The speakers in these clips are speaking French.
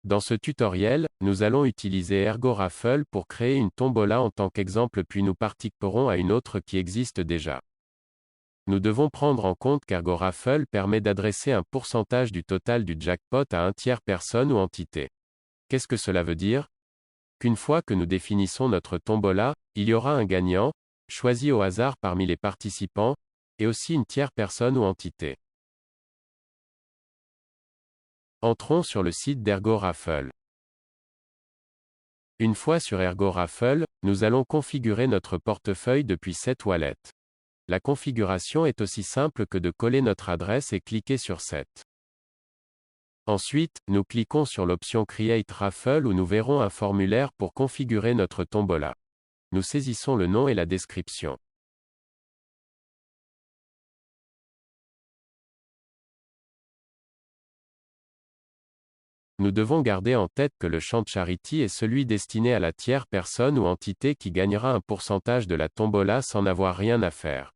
Dans ce tutoriel, nous allons utiliser Ergo Raffle pour créer une tombola en tant qu'exemple puis nous participerons à une autre qui existe déjà. Nous devons prendre en compte qu'Ergo Raffle permet d'adresser un pourcentage du total du jackpot à un tiers personne ou entité. Qu'est-ce que cela veut dire? Qu'une fois que nous définissons notre tombola, il y aura un gagnant, choisi au hasard parmi les participants, et aussi une tierce personne ou entité. Entrons sur le site d'Ergo Raffle. Une fois sur Ergo Raffle, nous allons configurer notre portefeuille depuis cette wallet. La configuration est aussi simple que de coller notre adresse et cliquer sur Set. Ensuite, nous cliquons sur l'option Create Raffle où nous verrons un formulaire pour configurer notre tombola. Nous saisissons le nom et la description. Nous devons garder en tête que le champ de Charity est celui destiné à la tierce personne ou entité qui gagnera un pourcentage de la tombola sans n'avoir rien à faire.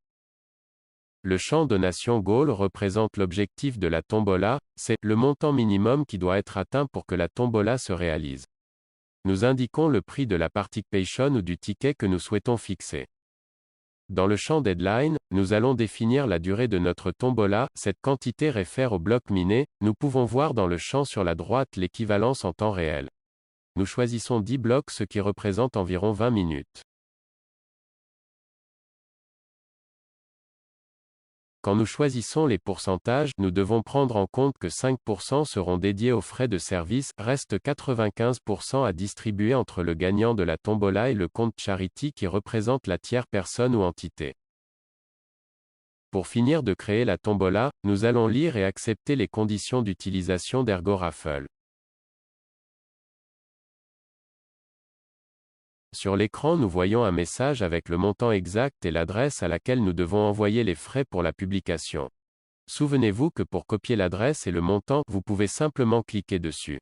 Le champ Donation Goal représente l'objectif de la tombola, c'est le montant minimum qui doit être atteint pour que la tombola se réalise. Nous indiquons le prix de la participation ou du ticket que nous souhaitons fixer. Dans le champ Deadline, nous allons définir la durée de notre tombola, cette quantité réfère au bloc miné, nous pouvons voir dans le champ sur la droite l'équivalence en temps réel. Nous choisissons 10 blocs ce qui représente environ 20 minutes. Quand nous choisissons les pourcentages, nous devons prendre en compte que 5% seront dédiés aux frais de service, reste 95% à distribuer entre le gagnant de la tombola et le compte Charity qui représente la tierce personne ou entité. Pour finir de créer la tombola, nous allons lire et accepter les conditions d'utilisation d'Ergo Raffle. Sur l'écran nous voyons un message avec le montant exact et l'adresse à laquelle nous devons envoyer les frais pour la publication. Souvenez-vous que pour copier l'adresse et le montant, vous pouvez simplement cliquer dessus.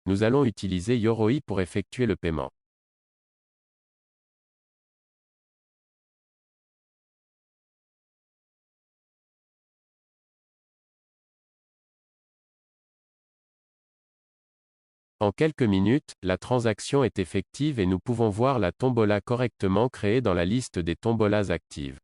Nous allons utiliser Yoroi pour effectuer le paiement. En quelques minutes, la transaction est effective et nous pouvons voir la tombola correctement créée dans la liste des tombolas actives.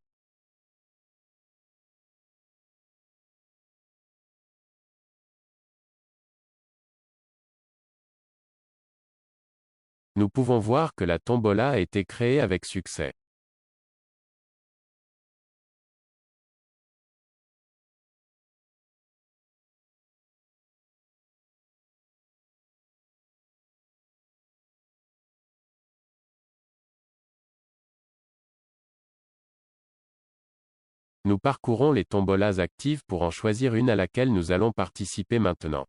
Nous pouvons voir que la tombola a été créée avec succès. Nous parcourons les tombolas actives pour en choisir une à laquelle nous allons participer maintenant.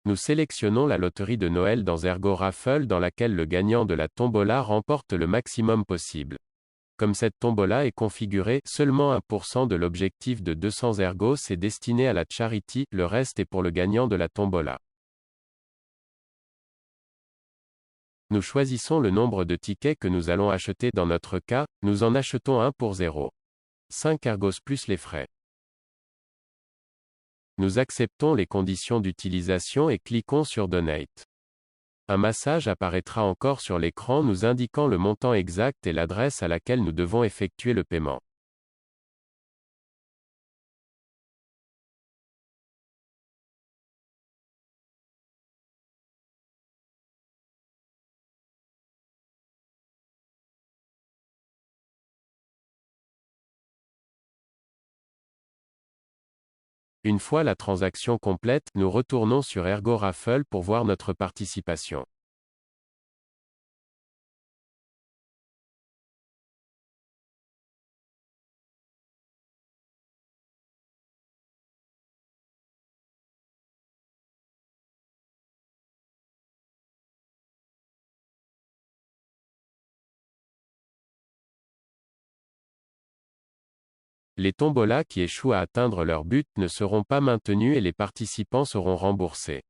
Nous sélectionnons la loterie de Noël dans Ergo Raffle dans laquelle le gagnant de la tombola remporte le maximum possible. Comme cette tombola est configurée, seulement 1% de l'objectif de 200 ergos est destiné à la charity, le reste est pour le gagnant de la tombola. Nous choisissons le nombre de tickets que nous allons acheter dans notre cas, nous en achetons un pour 0,5 ergos plus les frais. Nous acceptons les conditions d'utilisation et cliquons sur Donate. Un message apparaîtra encore sur l'écran nous indiquant le montant exact et l'adresse à laquelle nous devons effectuer le paiement. Une fois la transaction complète, nous retournons sur Ergo Raffle pour voir notre participation. Les tombolas qui échouent à atteindre leur but ne seront pas maintenus et les participants seront remboursés.